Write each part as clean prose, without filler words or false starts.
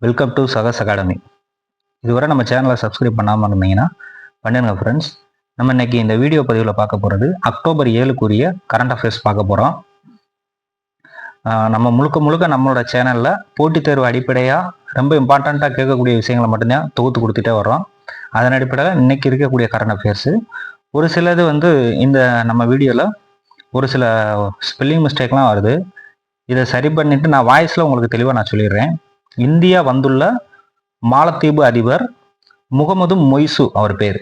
Welcome to சகஸ் academy. இதுவரை நம்ம சேனலை சப்ஸ்கிரைப் பண்ணாமல் இருந்தீங்கன்னா பண்ணுங்க ஃப்ரெண்ட்ஸ். நம்ம இன்னைக்கு இந்த வீடியோ பதிவில் பார்க்க போகிறது அக்டோபர் 7க்குரிய கரண்ட் அஃபேர்ஸ் பார்க்க போகிறோம். நம்ம முழுக்க நம்மளோட சேனலில் போட்டித் தேர்வு அடிப்படையாக ரொம்ப இம்பார்ட்டண்ட்டாக கேட்கக்கூடிய விஷயங்களை மட்டும்தான் தொகுத்து கொடுத்துட்டே வர்றோம். அதன் அடிப்படையில் இன்னைக்கு இருக்கக்கூடிய கரண்ட் அஃபேர்ஸு ஒரு சிலது இந்த நம்ம வீடியோவில் ஒரு சில ஸ்பெல்லிங் மிஸ்டேக்லாம் வருது. இதை சரி பண்ணிவிட்டு நான் வாய்ஸில் உங்களுக்கு தெளிவாக நான் சொல்லிடுறேன். இந்தியா வந்துள்ள மாலத்தீவு அதிபர் முகமது மொய்சு அவர் பேர்.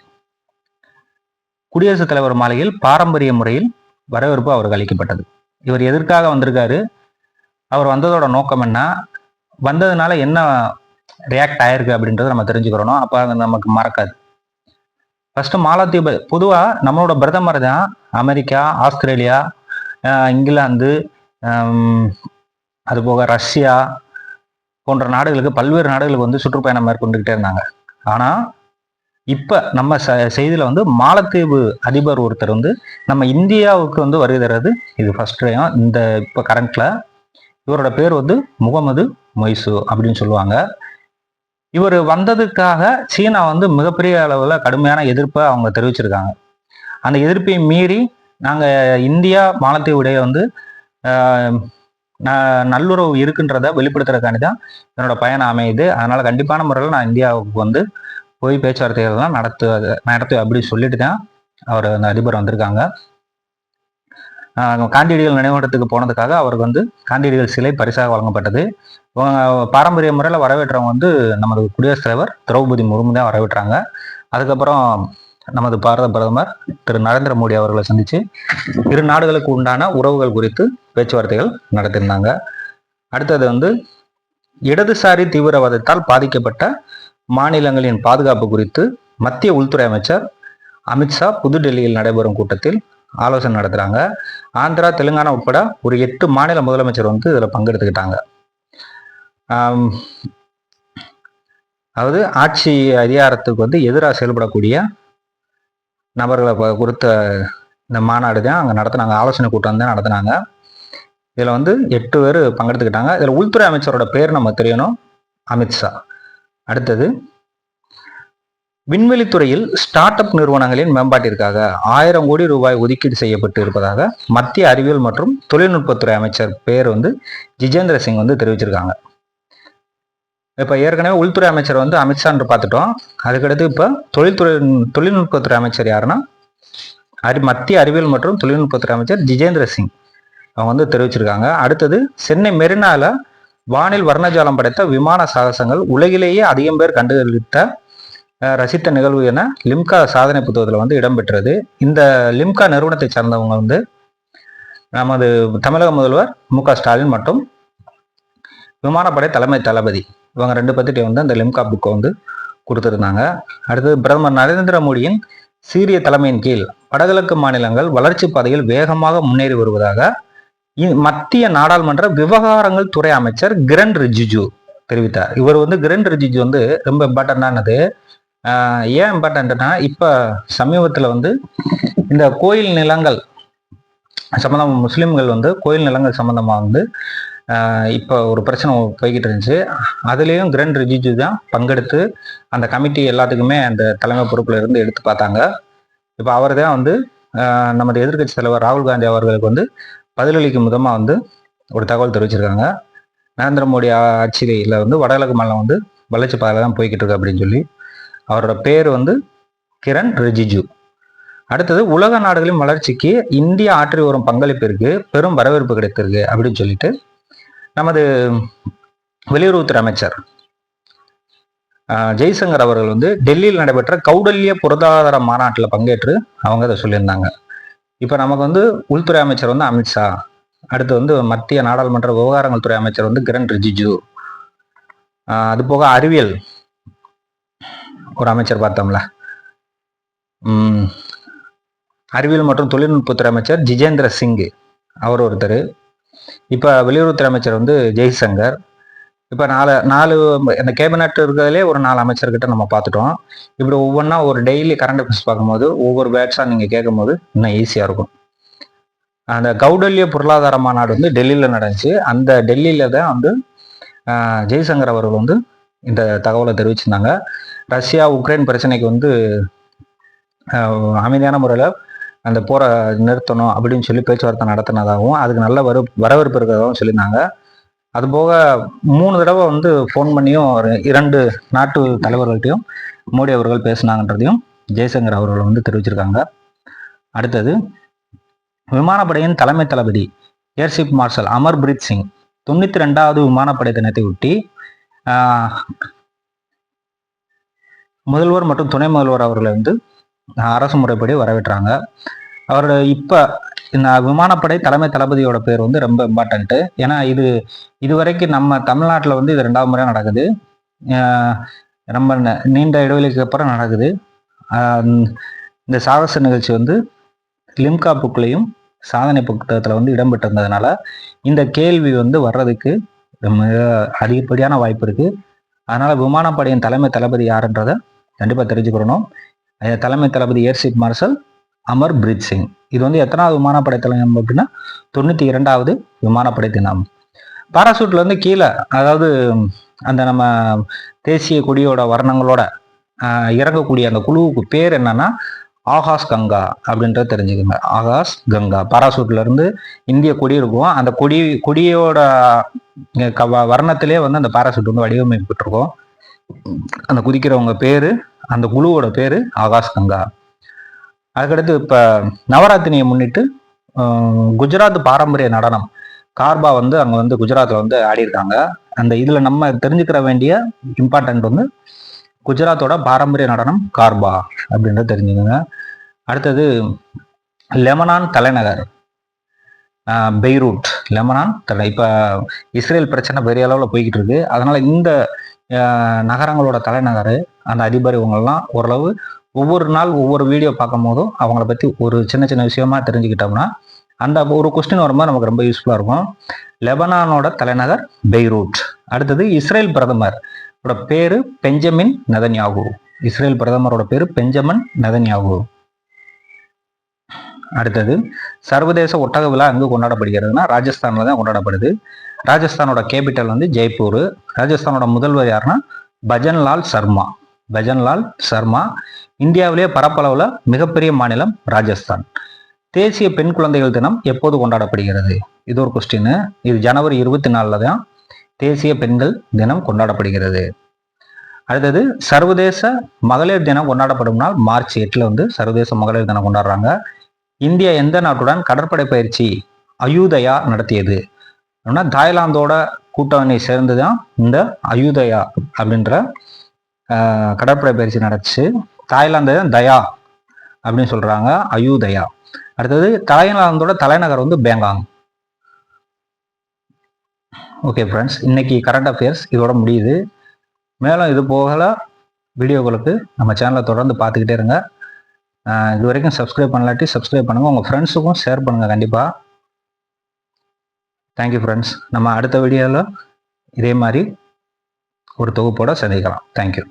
குடியரசுத் தலைவர் மாளிகையில் பாரம்பரிய முறையில் வரவேற்பு அவருக்கு அளிக்கப்பட்டது. இவர் எதற்காக வந்திருக்காரு, அவர் வந்ததோட நோக்கம் என்ன, வந்ததுனால என்ன ரியாக்ட் ஆயிருக்கு அப்படின்றத நம்ம தெரிஞ்சுக்கிறோம். அப்போ அது நமக்கு மறக்காது. ஃபர்ஸ்ட் மாலத்தீவு பொதுவாக நம்மளோட பிரதமர் தான் அமெரிக்கா, ஆஸ்திரேலியா, இங்கிலாந்து, அதுபோக ரஷ்யா போன்ற நாடுகளுக்கு பல்வேறு நாடுகளுக்கு சுற்றுப்பயணம் மேற்கொண்டுகிட்டே இருந்தாங்க. ஆனால் இப்போ நம்ம செய்தியில் மாலத்தீவு அதிபர் ஒருத்தர் நம்ம இந்தியாவுக்கு வருகை தர்றது இது ஃபர்ஸ்ட் டைம். இந்த இப்போ கரண்ட்ல இவரோட பேர் முகமது மொய்சு அப்படின்னு சொல்லுவாங்க. இவர் வந்ததுக்காக சீனா மிகப்பெரிய அளவில் கடுமையான எதிர்ப்பை அவங்க தெரிவிச்சிருக்காங்க. அந்த எதிர்ப்பை மீறி நாங்கள் இந்தியா மாலத்தீவு இடையே நல்லுறவு இருக்குன்றத வெளிப்படுத்துறதுக்காண்டி தான் என்னோட பயணம் அமையுது. அதனால கண்டிப்பான முறையில் நான் இந்தியாவுக்கு போய் பேச்சுவார்த்தைகள்லாம் நடத்து அப்படின்னு சொல்லிட்டு தான் அவர் அந்த அதிபர் வந்திருக்காங்க. காந்தியடிகள் நினைவகத்துக்கு போனதுக்காக அவருக்கு காந்தியடிகள் சிலை பரிசாக வழங்கப்பட்டது. பாரம்பரிய முறையில் வரவேற்றவங்க நமது குடியரசுத் தலைவர் திரௌபதி முர்மு தான் வரவேற்றாங்க. அதுக்கப்புறம் நமது பாரத பிரதமர் திரு நரேந்திர மோடி அவர்களை சந்தித்து இரு நாடுகளுக்கு உண்டான உறவுகள் குறித்து பேச்சுவார்த்தைகள் நடத்தியிருந்தாங்க. அடுத்தது இடதுசாரி தீவிரவாதத்தால் பாதிக்கப்பட்ட மாநிலங்களின் பாதுகாப்பு குறித்து மத்திய உள்துறை அமைச்சர் அமித்ஷா புதுடெல்லியில் நடைபெறும் கூட்டத்தில் ஆலோசனை நடத்துகிறாங்க. ஆந்திரா, தெலுங்கானா உட்பட ஒரு 8 மாநில முதலமைச்சர் இதில் பங்கெடுத்துக்கிட்டாங்க. அதாவது ஆட்சி அதிகாரத்துக்கு எதிராக செயல்படக்கூடிய நபர்களை குறித்த இந்த மாநாடு தான் அங்கே நடத்தினாங்க. ஆலோசனை கூட்டம் தான் நடத்தினாங்க. இதில் 8 பேர் பங்கெடுத்துக்கிட்டாங்க. இதில் உள்துறை அமைச்சரோட பேர் நம்ம தெரியணும், அமித்ஷா. அடுத்தது விண்வெளித்துறையில் ஸ்டார்ட் அப் நிறுவனங்களின் மேம்பாட்டிற்காக 1000 கோடி ரூபாய் ஒதுக்கீடு செய்யப்பட்டு இருப்பதாக மத்திய அறிவியல் மற்றும் தொழில்நுட்பத்துறை அமைச்சர் பேர் ஜிதேந்திர சிங் தெரிவிச்சிருக்காங்க. இப்போ ஏற்கனவே உள்துறை அமைச்சர் அமித்ஷான்னு பார்த்துட்டோம். அதுக்கடுத்து இப்போ தொழில்நுட்பத்துறை அமைச்சர் யாருன்னா மத்திய அறிவியல் மற்றும் தொழில்நுட்பத்துறை அமைச்சர் ஜிதேந்திர சிங் அவங்க தெரிவிச்சிருக்காங்க. அடுத்தது சென்னை மெரினால வானில் வர்ணஜாலம் படைத்த விமான சாகசங்கள் உலகிலேயே அதிகம் பேர் கண்டுகளித்த ரசித்த நிகழ்வு என லிம்கா சாதனை புத்தகத்தில் இடம்பெற்றது. இந்த லிம்கா நிறுவனத்தை சார்ந்தவங்க நமது தமிழக முதல்வர் மு.க. ஸ்டாலின் மற்றும் விமானப்படை தலைமை தளபதி இவங்க 2 பத்திட்டே அந்த லிம்கா புக்கை கொடுத்துருந்தாங்க. அடுத்தது பிரதமர் நரேந்திர மோடியின் சீரிய தலைமையின் கீழ் வடகிழக்கு மாநிலங்கள் வளர்ச்சி பாதையில் வேகமாக முன்னேறி வருவதாக மத்திய நாடாளுமன்ற விவகாரங்கள் துறை அமைச்சர் கிரண் ரிஜிஜு தெரிவித்தார். இவர் கிரண் ரிஜிஜு ரொம்ப இம்பார்ட்டன்டானது. ஏன் இம்பார்ட்டன்ட்னா இப்போ சமீபத்தில் இந்த கோயில் நிலங்கள் சம்பந்தம் முஸ்லிம்கள் கோயில் நிலங்கள் சம்பந்தமாக இப்போ ஒரு பிரச்சனை போய்கிட்டு இருந்துச்சு. அதுலேயும் கிரண் ரிஜிஜு தான் பங்கெடுத்து அந்த கமிட்டி எல்லாத்துக்குமே அந்த தலைமை பொறுப்பில் இருந்து எடுத்து பார்த்தாங்க. இப்போ அவர் தான் நமது எதிர்கட்சி தலைவர் ராகுல் காந்தி அவர்களுக்கு பதிலளிக்கும் விதமாக ஒரு தகவல் தெரிவிச்சிருக்காங்க. நரேந்திர மோடி ஆட்சியில் வடகிழக்கு மாநிலம் வளர்ச்சி பாதையில் தான் போய்கிட்டு இருக்கு அப்படின்னு சொல்லி. அவரோட பேர் கிரண் ரிஜிஜு. அடுத்தது உலக நாடுகளின் வளர்ச்சிக்கு இந்தியா ஆற்றி வரும் பங்களிப்பிற்கு பெரும் வரவேற்பு கிடைத்திருக்கு அப்படின்னு சொல்லிட்டு நமது வெளியுறவுத்துறை அமைச்சர் ஜெய்சங்கர் அவர்கள் டெல்லியில் நடைபெற்ற கௌடல்ய பொருளாதார மாநாட்டில் பங்கேற்று அவங்க அதை சொல்லியிருந்தாங்க. இப்போ நமக்கு உள்துறை அமைச்சர் அமித்ஷா, அடுத்து மத்திய நாடாளுமன்ற விவகாரங்கள் துறை அமைச்சர் கிரண் ரிஜிஜு, அது போக அறிவியல் ஒரு அமைச்சர் பார்த்தோம்ல, அறிவியல் மற்றும் தொழில்நுட்பத்துறை அமைச்சர் ஜிதேந்திர சிங் அவர் ஒருத்தர். இப்போ வெளியுறவுத்துறை அமைச்சர் ஜெய்சங்கர். இப்போ நாலு இந்த கேபினட் இருக்கிறதுலே ஒரு 4 அமைச்சர்கிட்ட நம்ம பார்த்துட்டோம். இப்படி ஒவ்வொன்றா ஒரு டெய்லி கரண்ட் அஃபேர்ஸ் பார்க்கும்போது ஒவ்வொரு பேட்ஸாக நீங்கள் கேட்கும்போது இன்னும் ஈஸியாக இருக்கும். அந்த கௌடல்ய பொருளாதார மாநாடு டெல்லியில் நடந்துச்சு. அந்த டெல்லியில் தான் ஜெய்சங்கர் அவர்கள் இந்த தகவலை தெரிவிச்சிருந்தாங்க. ரஷ்யா உக்ரைன் பிரச்சனைக்கு வந்து அமைதியான முறையில் அந்த போரை நிறுத்தணும் அப்படின்னு சொல்லி பேச்சுவார்த்தை நடத்தினதாகவும் அதுக்கு நல்ல வரவேற்பு இருக்கிறதாகவும் சொல்லியிருந்தாங்க. அதுபோக 3 தடவை வந்து ஃபோன் பண்ணியும் 2 நாட்டு தலைவர்கள்ட்டையும் மோடி அவர்கள் பேசினாங்கன்றதையும் ஜெய்சங்கர் அவர்கள் வந்து தெரிவிச்சிருக்காங்க. அடுத்தது, விமானப்படையின் தலைமை தளபதி ஏர்சீப் மார்ஷல் அமர்பிரீத் சிங் 92வது விமானப்படை தினத்தை ஒட்டி முதல்வர் மற்றும் துணை முதல்வர் அவர்களை வந்து அரசு முறைப்படி வரவேற்றாங்க. அவரோட இப்போ இந்த விமானப்படை தலைமை தளபதியோட பேர் வந்து ரொம்ப இம்பார்ட்டண்ட்டு. ஏன்னா இது வரைக்கும் நம்ம தமிழ்நாட்டில் வந்து இது 2வது முறையாக நடக்குது. ரொம்ப நீண்ட இடைவெளிக்கு அப்புறம் நடக்குது. இந்த சாகச நிகழ்ச்சி வந்து லிம்கா புக்லையும் சாதனை புத்தகத்தில் வந்து இடம்பெற்றிருந்ததுனால இந்த கேள்வி வந்து வர்றதுக்கு மிக அதிகப்படியான வாய்ப்பு இருக்குது. அதனால் விமானப்படையின் தலைமை தளபதி யாருன்றதை கண்டிப்பாக தெரிஞ்சுக்கிறணும். தலைமை தளபதி ஏர்சீப் மார்ஷல் அமர்பிரீத் சிங். இது வந்து எத்தனாவது விமானப்படை தினம் அப்படின்னா 92வது விமானப்படை தினம். பாராசூட்ல இருந்து கீழே, அதாவது அந்த நம்ம தேசிய கொடியோட வர்ணங்களோட இறங்கக்கூடிய அந்த குழுவுக்கு பேர் என்னன்னா ஆகாஷ் கங்கா அப்படின்றத தெரிஞ்சுக்கோங்க. ஆகாஷ் கங்கா. பாராசூட்ல இருந்து இந்திய கொடி இருக்கும். அந்த கொடியோட வர்ணத்திலே வந்து அந்த பாராசூட் வந்து வடிவமைக்கப்பட்டிருக்கும். அந்த குதிக்கிறவங்க பேரு, அந்த குழுவோட பேரு ஆகாஷ் கங்கா. அதுக்கடுத்து இப்போ நவராத்திரியை முன்னிட்டு குஜராத் பாரம்பரிய நடனம் கார்பா வந்து அங்கே வந்து குஜராத்தில் வந்து ஆடியிருக்காங்க. அந்த இதில் நம்ம தெரிஞ்சுக்கிற வேண்டிய இம்பார்ட்டன்ட் வந்து குஜராத்தோட பாரம்பரிய நடனம் கார்பா அப்படின்றத தெரிஞ்சுக்கோங்க. அடுத்தது, லெபனான் தலைநகர் பெய்ரூட். லெபனான் இப்போ இஸ்ரேல் பிரச்சனை பெரிய அளவில் போய்கிட்டு இருக்கு. அதனால இந்த நகரங்களோட தலைநகர், அந்த அதிபர், இவங்கெல்லாம் ஓரளவு ஒவ்வொரு நாள் ஒவ்வொரு வீடியோ பார்க்கும் போதும் அவங்கள பற்றி ஒரு சின்ன சின்ன விஷயமா தெரிஞ்சுக்கிட்டோம்னா அந்த ஒரு கொஸ்டின் வரும்போது நமக்கு ரொம்ப யூஸ்ஃபுல்லாக இருக்கும். லெபனானோட தலைநகர் பெய்ரூட். அடுத்தது, இஸ்ரேல் பிரதமர் பேரு பெஞ்சமின் நெதன்யாகு. இஸ்ரேல் பிரதமரோட பேரு பெஞ்சமின் நெதன்யாகு. அடுத்தது, சர்வதேச ஒட்டக விழா எங்கு கொண்டாடப்படுகிறதுனா ராஜஸ்தான்ல தான் கொண்டாடப்படுது. ராஜஸ்தானோட கேபிட்டல் வந்து ஜெய்ப்பூர். ராஜஸ்தானோட முதல்வர் யாருன்னா பஜன்லால் சர்மா. பஜன்லால் சர்மா. இந்தியாவிலேயே பரப்பளவுல மிகப்பெரிய மாநிலம் ராஜஸ்தான். தேசிய பெண் குழந்தைகள் தினம் எப்போது கொண்டாடப்படுகிறது? இது ஒரு கொஸ்டின். இது ஜனவரி 24 தான் தேசிய பெண்கள் தினம் கொண்டாடப்படுகிறது. அடுத்தது, சர்வதேச மகளிர் தினம் கொண்டாடப்படும் நாள் மார்ச் 8 வந்து சர்வதேச மகளிர் தினம் கொண்டாடுறாங்க. இந்தியா எந்த நாட்டுடன் கடற்படை பயிற்சி அயுதயா நடத்தியது? அப்படின்னா தாய்லாந்தோட கூட்டணி சேர்ந்து தான் இந்த அயுதயா அப்படின்ற கடற்படை பயிற்சி நடந்துச்சு. தாய்லாந்து தயா அப்படின்னு சொல்றாங்க, அயுதயா. அடுத்தது, தாய்லாந்தோட தலைநகர் வந்து பேங்காங். ஓகே ஃப்ரெண்ட்ஸ், இன்னைக்கு கரண்ட் அஃபேர்ஸ் இதோட முடியுது. மேலும் இது போகல வீடியோக்களுக்கு நம்ம சேனலை தொடர்ந்து பார்த்துக்கிட்டே இருங்க. இது வரைக்கும் சப்ஸ்கிரைப் பண்ணலாட்டி சப்ஸ்கிரைப் பண்ணுங்கள். உங்கள் ஃப்ரெண்ட்ஸுக்கும் ஷேர் பண்ணுங்கள் கண்டிப்பாக. Thank you friends. நம்ம அடுத்த வீடியோவில் இதே மாதிரி ஒரு தொகுப்போடு சந்திக்கலாம். தேங்க்யூ.